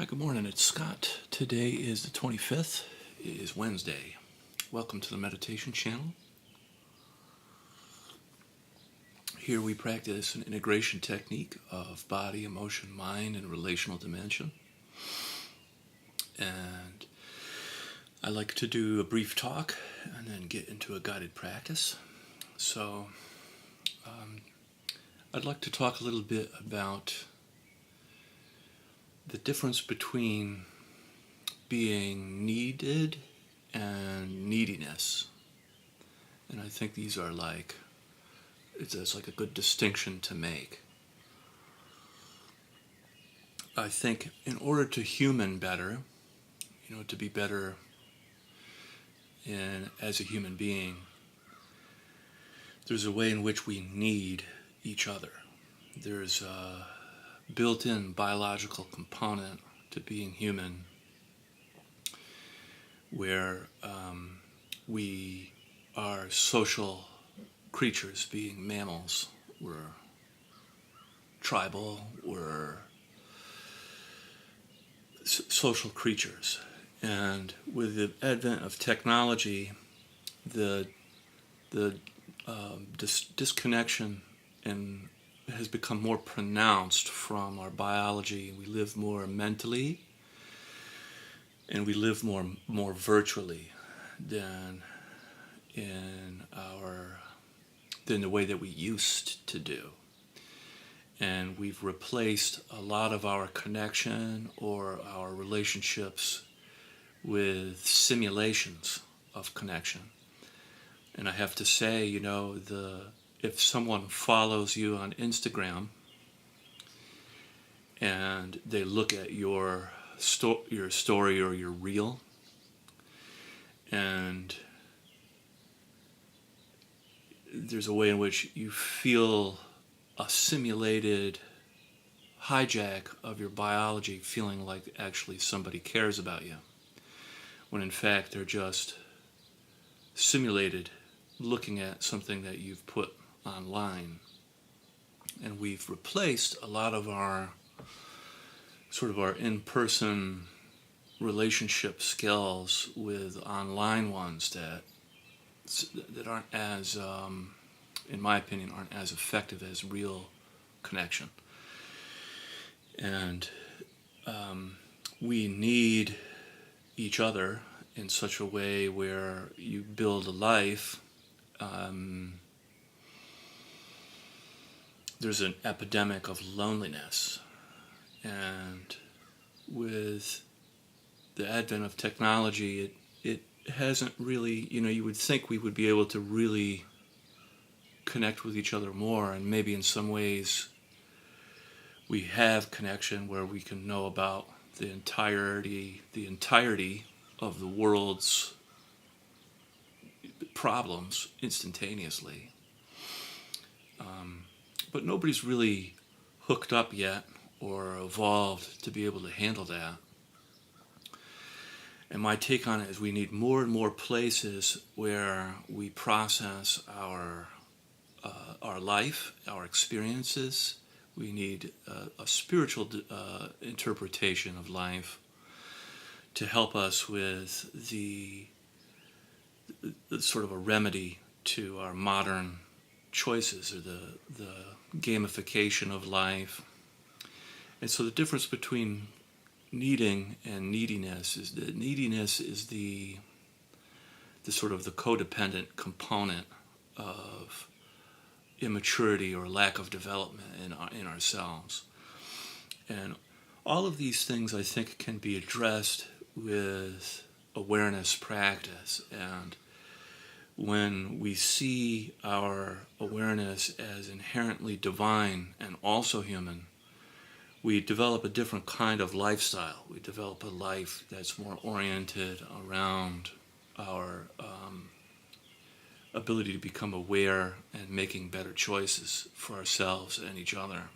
Hi, good morning. It's Scott. Today is the 25th. It is Wednesday. Welcome to the meditation channel. Here we practice an integration technique of body, emotion, mind, and relational dimension. And I like to do a brief talk and then get into a guided practice. So I'd like to talk a little bit about the difference between being needed and neediness. And I think these are it's like a good distinction to make. I think in order to human better, to be better as a human being, there's a way in which we need each other. There's a built-in biological component to being human where we are social creatures, being mammals. We're tribal, we're social creatures. And with the advent of technology, the disconnection has become more pronounced from our biology. We live more mentally, and we live more virtually than the way that we used to do. And we've replaced a lot of our connection or our relationships with simulations of connection. And I have to say, if someone follows you on Instagram and they look at your story or your reel, and there's a way in which you feel a simulated hijack of your biology, feeling like actually somebody cares about you, when in fact they're just simulated looking at something that you've put online. And we've replaced a lot of our in-person relationship skills with online ones that aren't as, in my opinion, aren't as effective as real connection. And we need each other in such a way where you build a life. There's an epidemic of loneliness, and with the advent of technology, it hasn't really, you would think we would be able to really connect with each other more, and maybe in some ways we have connection where we can know about the entirety of the world's problems instantaneously. But nobody's really hooked up yet or evolved to be able to handle that. And my take on it is we need more and more places where we process our life, our experiences. We need a spiritual interpretation of life to help us with the sort of a remedy to our modern choices, or the gamification of life. And so the difference between needing and neediness is that neediness is the sort of the codependent component of immaturity or lack of development in ourselves. And all of these things, I think, can be addressed with awareness practice. And when we see our awareness as inherently divine and also human, we develop a different kind of lifestyle. We develop a life that's more oriented around our ability to become aware and making better choices for ourselves and each other.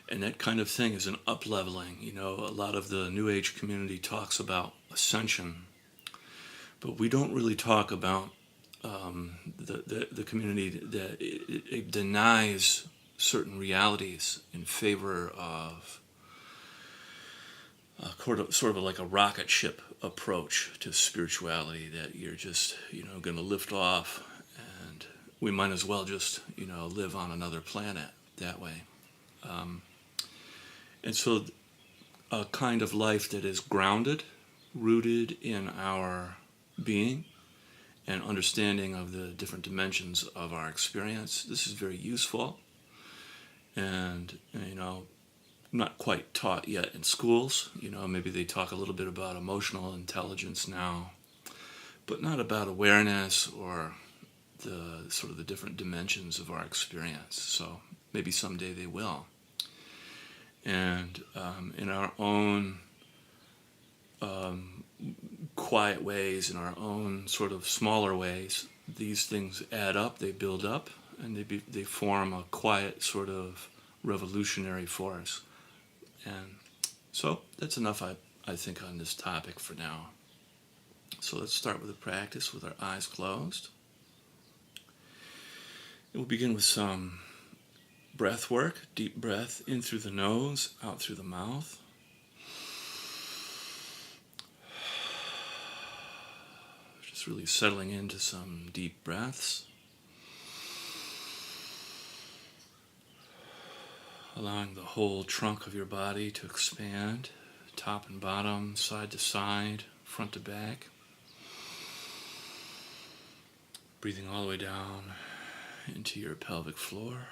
And that kind of thing is an up-leveling. A lot of the New Age community talks about ascension, but we don't really talk about the community that it denies certain realities in favor of sort of like a rocket ship approach to spirituality, that you're just, going to lift off, and we might as well just, live on another planet that way. And so a kind of life that is grounded, rooted in our being and understanding of the different dimensions of our experience. This is very useful, and not quite taught yet in schools. Maybe they talk a little bit about emotional intelligence now, but not about awareness or the sort of the different dimensions of our experience. So maybe someday they will. And in our own quiet ways, in our own sort of smaller ways, these things add up, they build up, and they form a quiet sort of revolutionary force. And so that's enough, I think, on this topic for now. So let's start with a practice with our eyes closed. And we'll begin with some breath work. Deep breath in through the nose, out through the mouth. Just really settling into some deep breaths. Allowing the whole trunk of your body to expand, top and bottom, side to side, front to back. Breathing all the way down into your pelvic floor.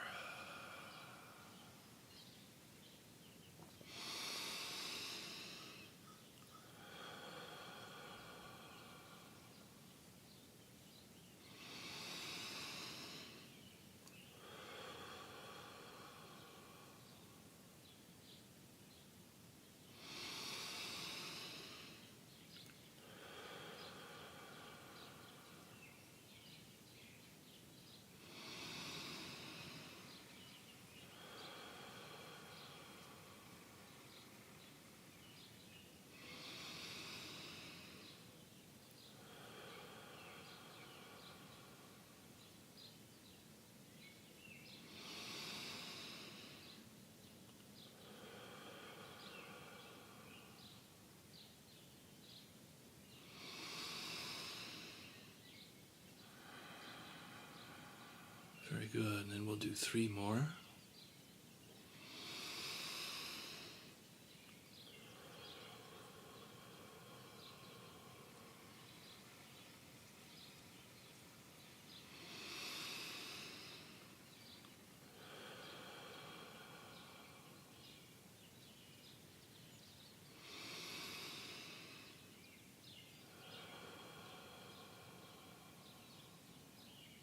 Very good. And then we'll do 3 more.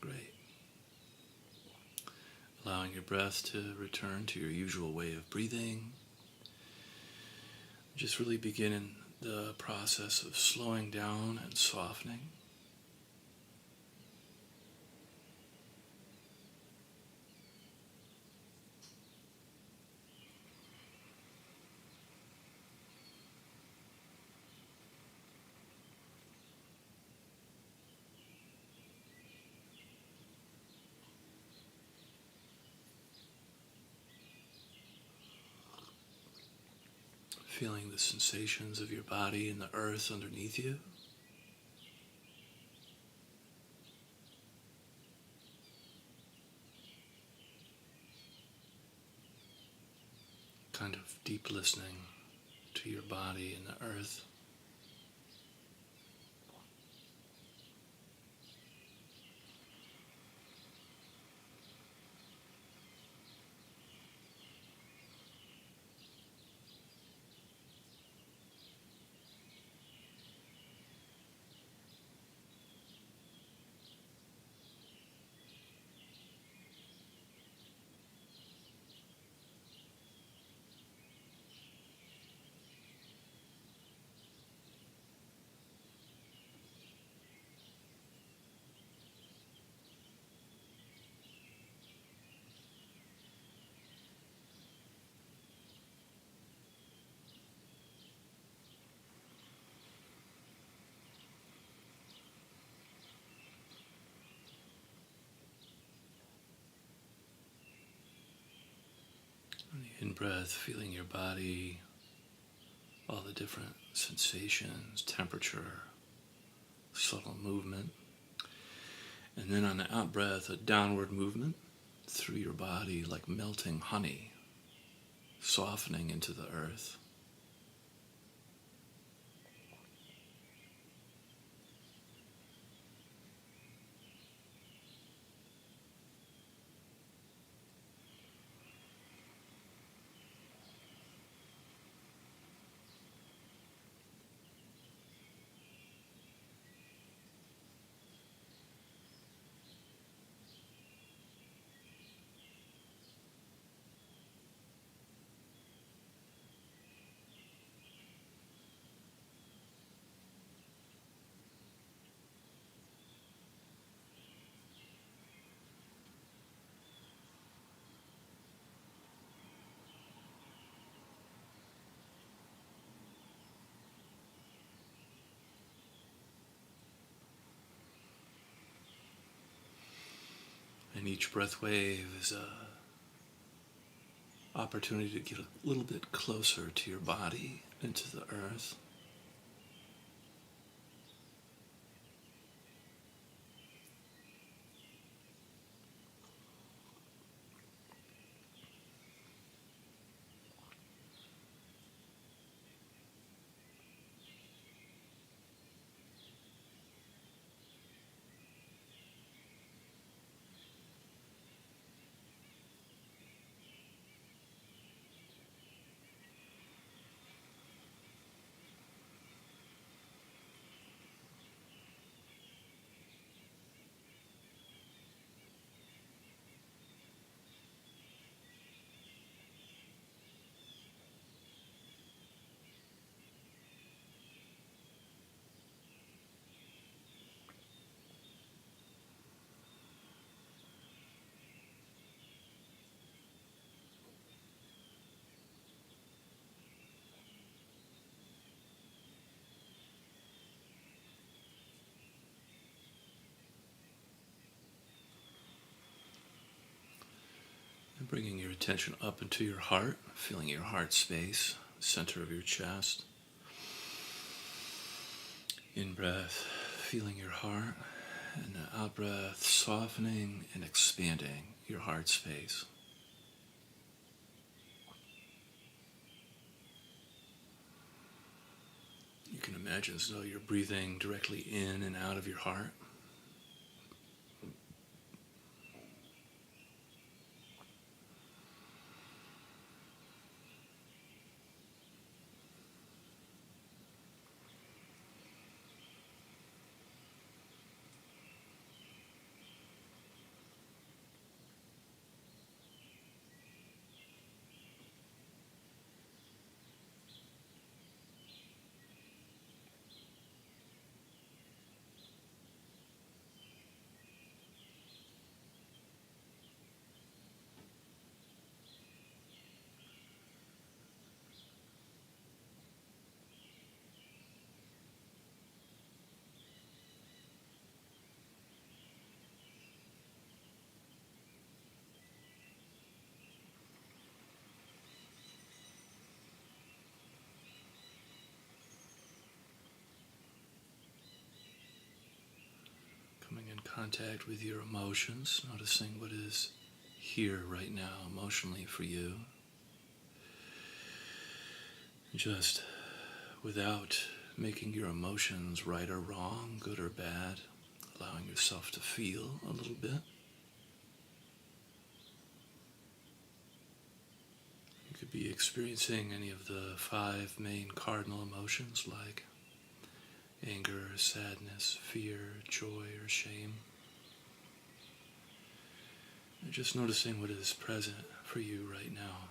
Great. Allowing your breath to return to your usual way of breathing. Just really begin the process of slowing down and softening. Feeling the sensations of your body and the earth underneath you. Kind of deep listening to your body and the earth. On the in-breath, feeling your body all the different sensations, temperature, subtle movement. And then on the out breath, a downward movement through your body like melting honey, softening into the earth. And each breath wave is a opportunity to get a little bit closer to your body and to the earth. And bringing your attention up into your heart, feeling your heart space, center of your chest. In breath, feeling your heart, and the out breath, softening and expanding your heart space. You can imagine as though you're breathing directly in and out of your heart. Coming in contact with your emotions, noticing what is here right now emotionally for you. Just without making your emotions right or wrong, good or bad, allowing yourself to feel a little bit. You could be experiencing any of the 5 main cardinal emotions like anger, sadness, fear, joy, or shame. And just noticing what is present for you right now.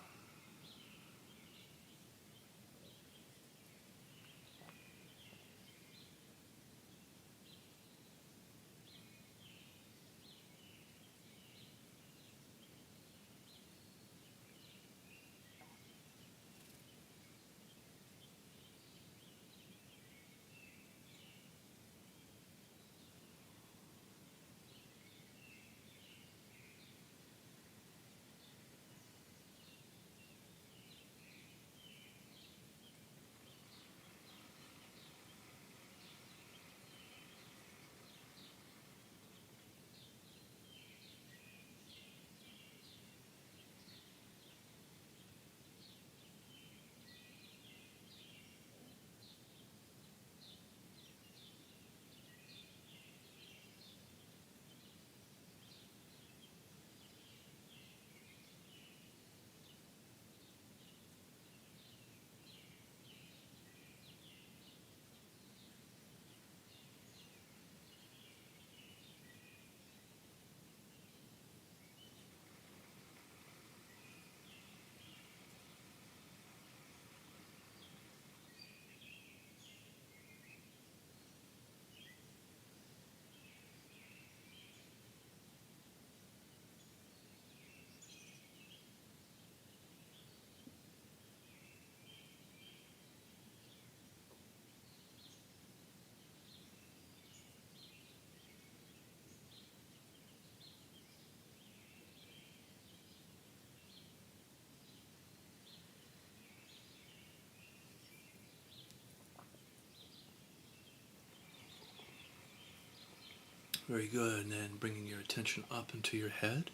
Very good. And then bringing your attention up into your head,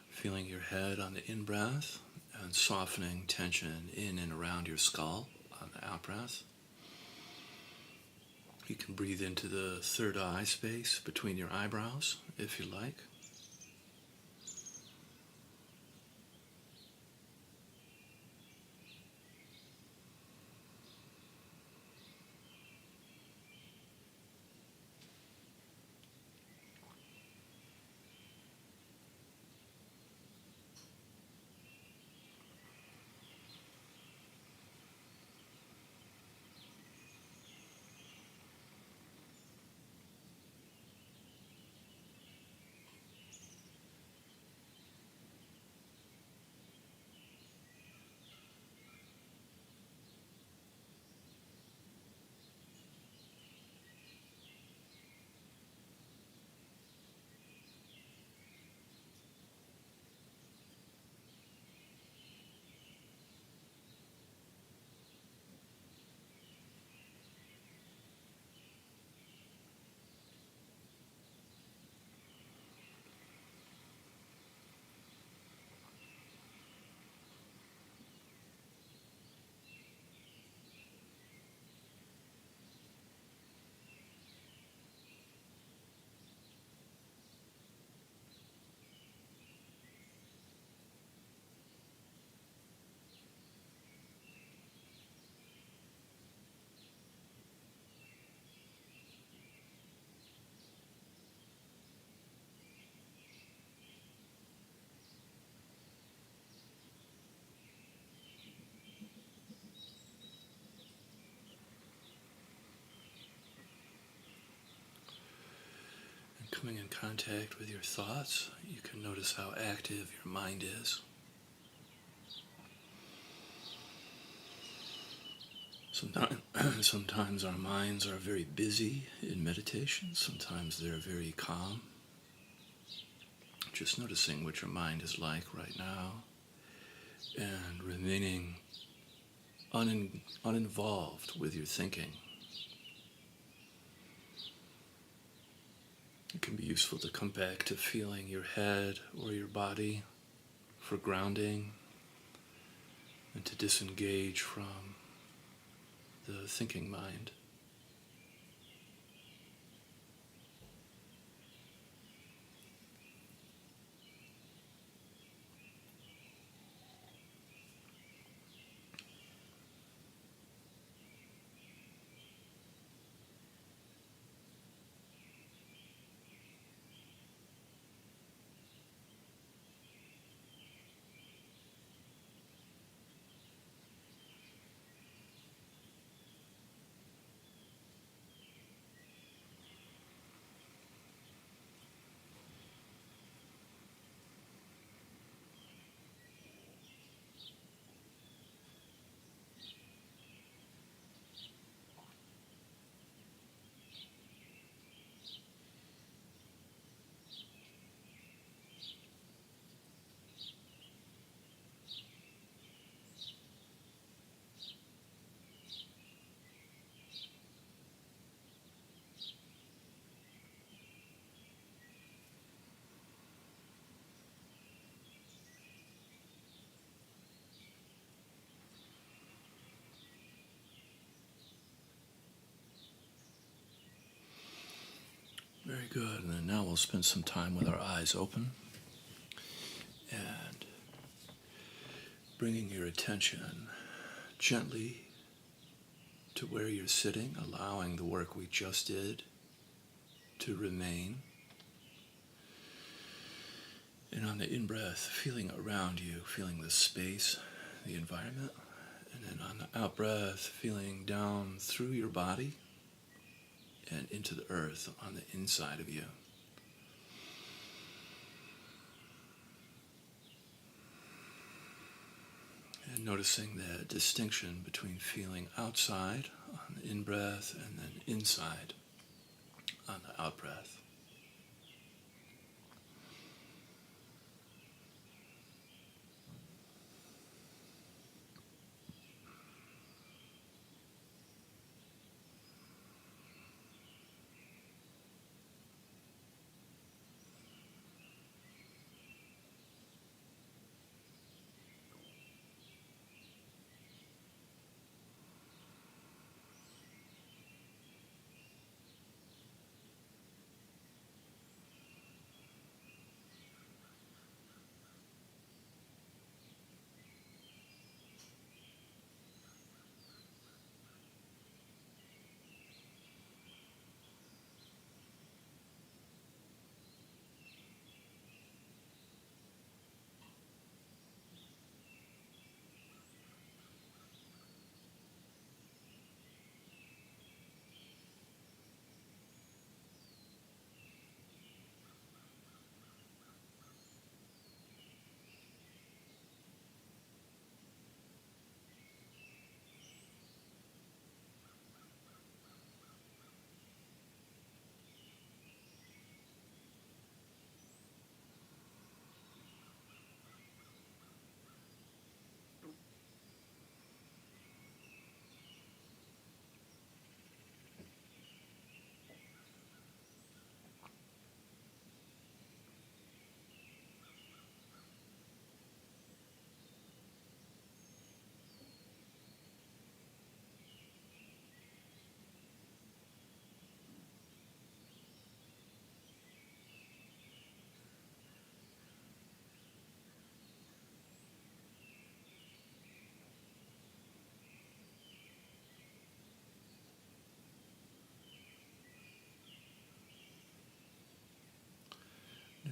feeling your head on the in-breath and softening tension in and around your skull on the out-breath. You can breathe into the third eye space between your eyebrows if you like. Coming in contact with your thoughts, you can notice how active your mind is. Sometimes our minds are very busy in meditation, sometimes they're very calm. Just noticing what your mind is like right now and remaining uninvolved with your thinking. It can be useful to come back to feeling your head or your body for grounding and to disengage from the thinking mind. Very good. And then now we'll spend some time with our eyes open and bringing your attention gently to where you're sitting, allowing the work we just did to remain. And on the in-breath, feeling around you, feeling the space, the environment. And then on the out-breath, feeling down through your body and into the earth on the inside of you. And noticing the distinction between feeling outside on the in-breath and then inside on the out-breath.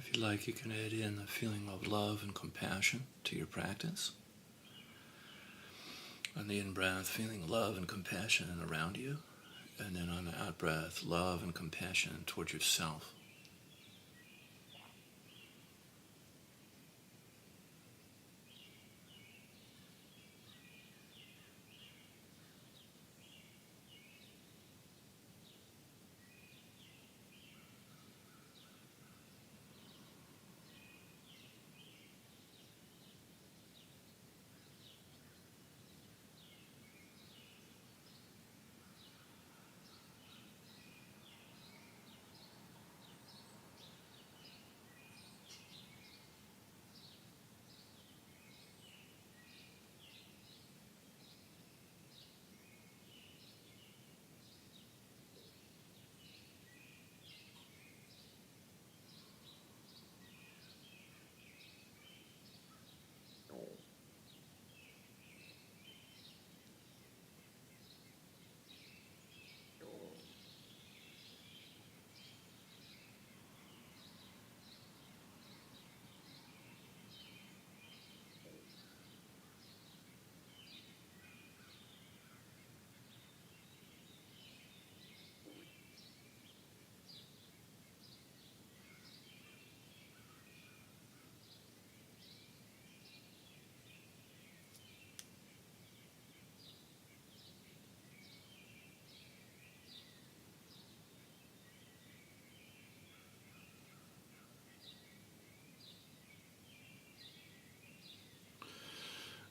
If you like, you can add in the feeling of love and compassion to your practice. On the in-breath, feeling love and compassion around you. And then on the out-breath, love and compassion towards yourself.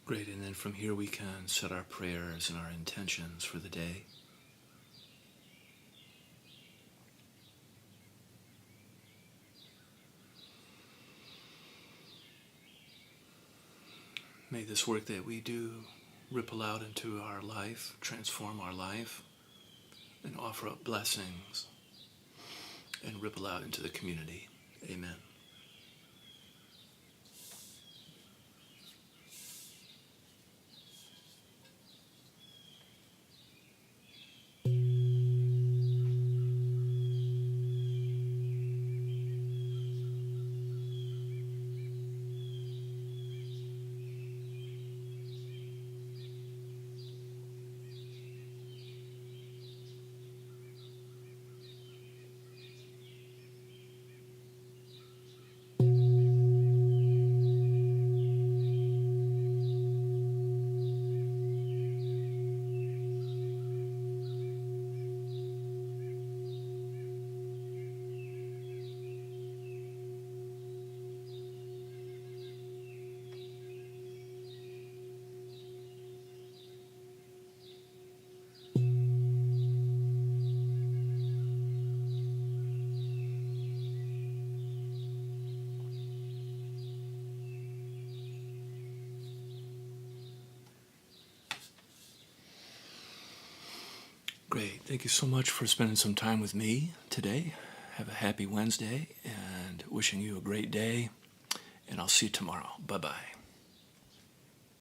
Great, and then from here we can set our prayers and our intentions for the day. May this work that we do ripple out into our life, transform our life, and offer up blessings and ripple out into the community. Amen. Great. Thank you so much for spending some time with me today. Have a happy Wednesday and wishing you a great day. And I'll see you tomorrow. Bye-bye.